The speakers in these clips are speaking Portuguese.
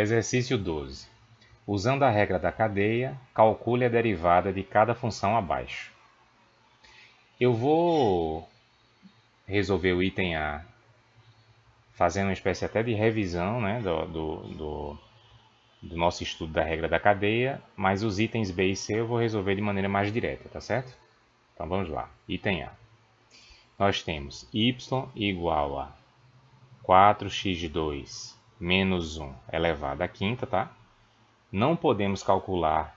Exercício 12. Usando a regra da cadeia, calcule a derivada de cada função abaixo. Eu vou resolver o item A fazendo uma espécie até de revisão, né, do nosso estudo da regra da cadeia, mas os itens B e C eu vou resolver de maneira mais direta, tá certo? Então vamos lá. Item A. Nós temos y igual a 4x2 menos 1 elevado à quinta, tá? Não podemos calcular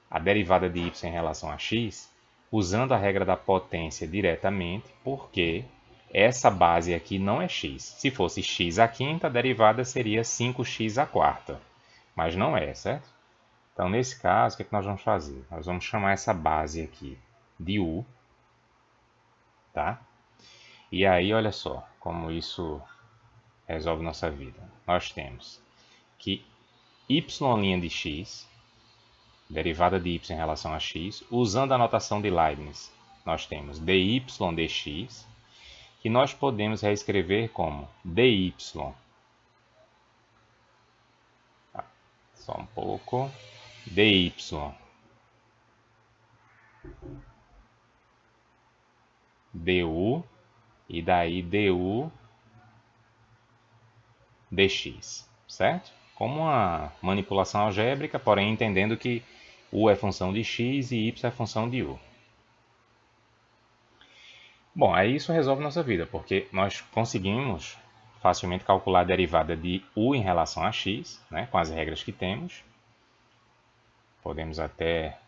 a derivada de y em relação a x usando a regra da potência diretamente, porque essa base aqui não é x. Se fosse x à quinta, a derivada seria 5x à quarta, mas não é, certo? Então, nesse caso, o que é que nós vamos fazer? Nós vamos chamar essa base aqui de u, tá? E aí, olha só como isso resolve nossa vida. Nós temos que y' de x, derivada de y em relação a x, usando a notação de Leibniz, nós temos dy dx, que nós podemos reescrever como dy, só um pouco, dy du, e daí du dx, certo? Como uma manipulação algébrica, porém entendendo que u é função de x e y é função de u. Bom, aí isso resolve nossa vida, porque nós conseguimos facilmente calcular a derivada de u em relação a x, né, com as regras que temos. Podemos até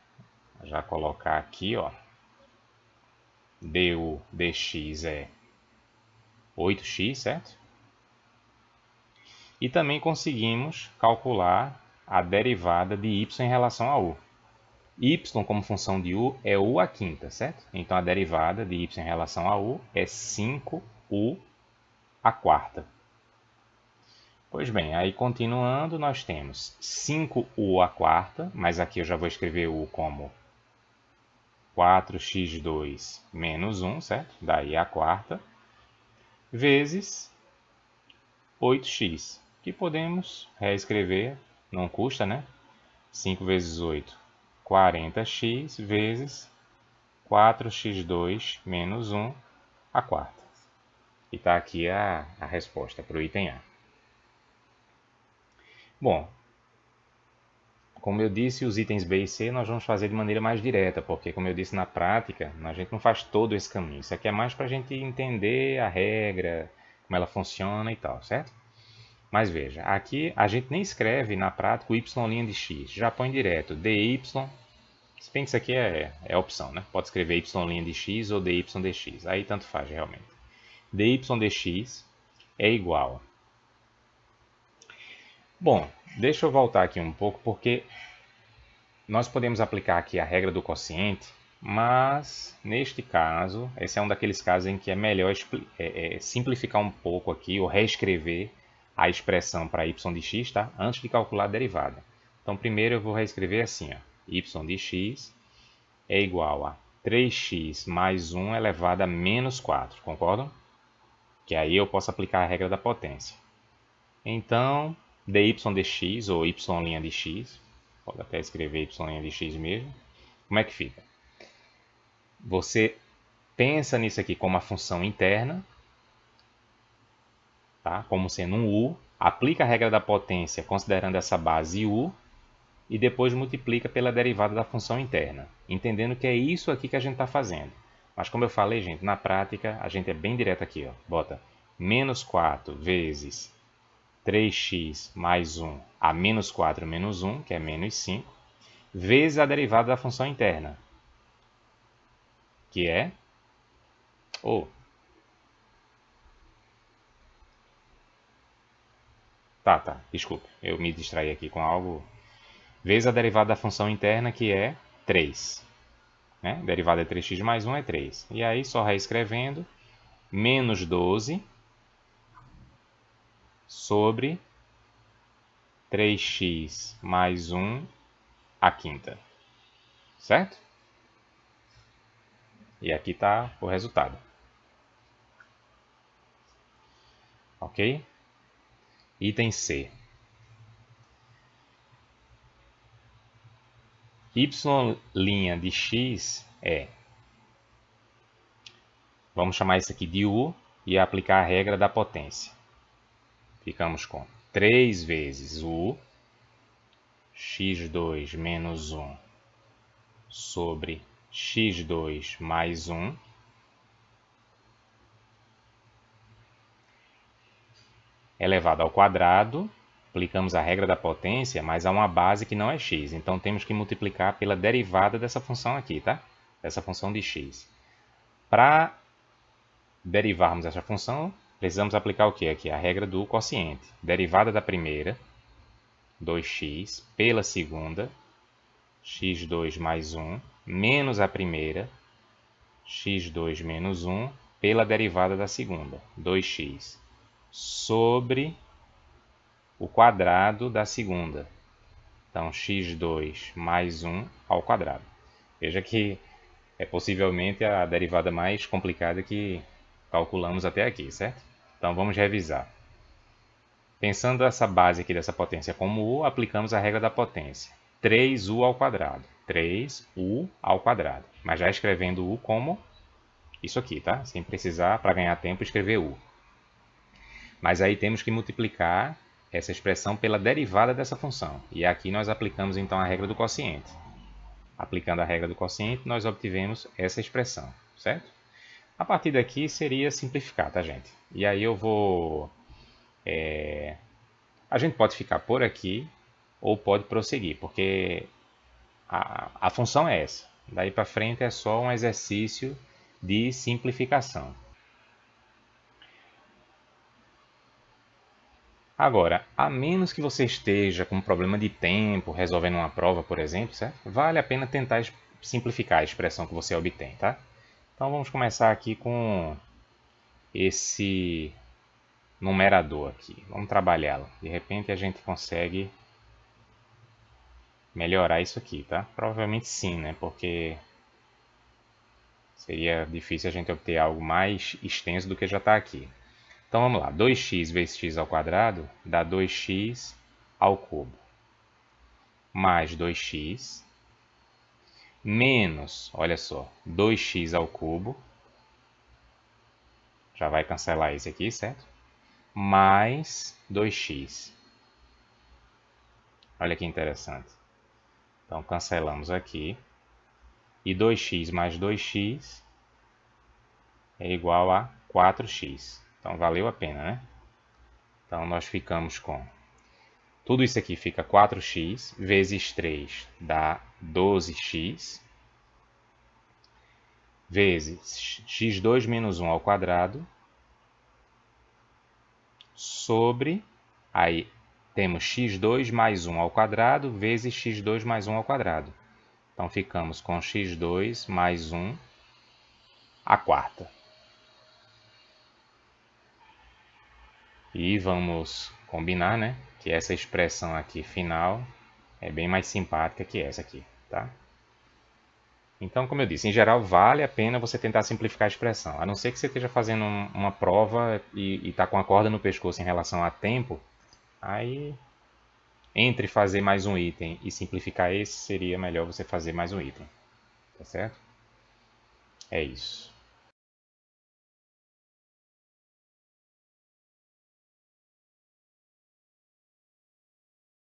já colocar aqui, ó, du dx é 8x, certo? E também conseguimos calcular a derivada de y em relação a u. Y como função de u é u à quinta, certo? Então a derivada de y em relação a u é 5u à quarta. Pois bem, aí continuando, nós temos 5u à quarta, mas aqui eu já vou escrever u como 4x2 menos 1, certo? Daí a quarta, vezes 8x, que podemos reescrever, não custa, né? 5 vezes 8, 40x, vezes 4x2 menos 1 à quarta. E está aqui a resposta para o item A. Bom, como eu disse, os itens B e C nós vamos fazer de maneira mais direta, porque, como eu disse, na prática, a gente não faz todo esse caminho. Isso aqui é mais para a gente entender a regra, como ela funciona e tal, certo? Mas veja, aqui a gente nem escreve na prática o y' de x, já põe direto dy, se bem que isso aqui é opção, né? Pode escrever y' de x ou dy dx, aí tanto faz realmente. Dy dx é igual. Bom, deixa eu voltar aqui um pouco, porque nós podemos aplicar aqui a regra do quociente, mas neste caso, esse é um daqueles casos em que é melhor simplificar um pouco aqui, ou reescrever a expressão para y de x, tá? Antes de calcular a derivada. Então, primeiro eu vou reescrever assim, ó, y de x é igual a 3x mais 1 elevado a menos 4, concordam? Que aí eu posso aplicar a regra da potência. Então, dy dx, ou y' de x, pode até escrever y' de x mesmo, como é que fica? Você pensa nisso aqui como uma função interna, tá? Como sendo um u, aplica a regra da potência considerando essa base u, e depois multiplica pela derivada da função interna, entendendo que é isso aqui que a gente está fazendo. Mas como eu falei, gente, na prática a gente é bem direto aqui, ó. Bota menos 4 vezes 3x mais 1 a menos 4 menos 1, que é menos 5, vezes a derivada da função interna, que é... desculpe, eu me distraí aqui com algo. Vezes a derivada da função interna, que é 3. Né? Derivada de 3x mais 1 é 3. E aí, só reescrevendo, menos 12 sobre 3x mais 1 à quinta. Certo? E aqui está o resultado. Ok? Item C. y' de x é, vamos chamar isso aqui de u e aplicar a regra da potência. Ficamos com 3 vezes u, x2 menos 1 sobre x2 mais 1, elevado ao quadrado. Aplicamos a regra da potência, mas há uma base que não é x. Então temos que multiplicar pela derivada dessa função aqui, tá? Dessa função de x. Para derivarmos essa função, precisamos aplicar o que aqui? A regra do quociente. Derivada da primeira, 2x, pela segunda, x2 mais 1, menos a primeira, x2 menos 1, pela derivada da segunda, 2x, sobre o quadrado da segunda. Então, x2 mais 1 ao quadrado. Veja que é possivelmente a derivada mais complicada que calculamos até aqui, certo? Então, vamos revisar. Pensando essa base aqui dessa potência como u, aplicamos a regra da potência. 3u ao quadrado. 3u ao quadrado. Mas já escrevendo u como isso aqui, tá? Sem precisar, para ganhar tempo, escrever u. Mas aí temos que multiplicar essa expressão pela derivada dessa função. E aqui nós aplicamos então a regra do quociente. Aplicando a regra do quociente, nós obtivemos essa expressão, certo? A partir daqui seria simplificar, tá, gente? E aí eu vou... A gente pode ficar por aqui ou pode prosseguir, porque a função é essa. Daí para frente é só um exercício de simplificação. Agora, a menos que você esteja com um problema de tempo, resolvendo uma prova, por exemplo, certo? Vale a pena tentar simplificar a expressão que você obtém, tá? Então vamos começar aqui com esse numerador aqui. Vamos trabalhá-lo. De repente a gente consegue melhorar isso aqui, tá? Provavelmente sim, né? Porque seria difícil a gente obter algo mais extenso do que já está aqui. Então vamos lá, 2x vezes x ao quadrado dá 2x ao cubo, mais 2x, menos, olha só, 2x ao cubo, já vai cancelar isso aqui, certo? Mais 2x. Olha que interessante. Então cancelamos aqui, e 2x mais 2x é igual a 4x. Então valeu a pena, né? Então nós ficamos com... Tudo isso aqui fica 4x vezes 3 dá 12x, vezes x2 menos 1 ao quadrado, sobre, aí temos x2 mais 1 ao quadrado, vezes x2 mais 1 ao quadrado. Então ficamos com x2 mais 1 à quarta. E vamos combinar, né, que essa expressão aqui final é bem mais simpática que essa aqui, tá? Então, como eu disse, em geral vale a pena você tentar simplificar a expressão. A não ser que você esteja fazendo uma prova e está com a corda no pescoço em relação a tempo, aí entre fazer mais um item e simplificar esse, seria melhor você fazer mais um item. Tá certo? É isso.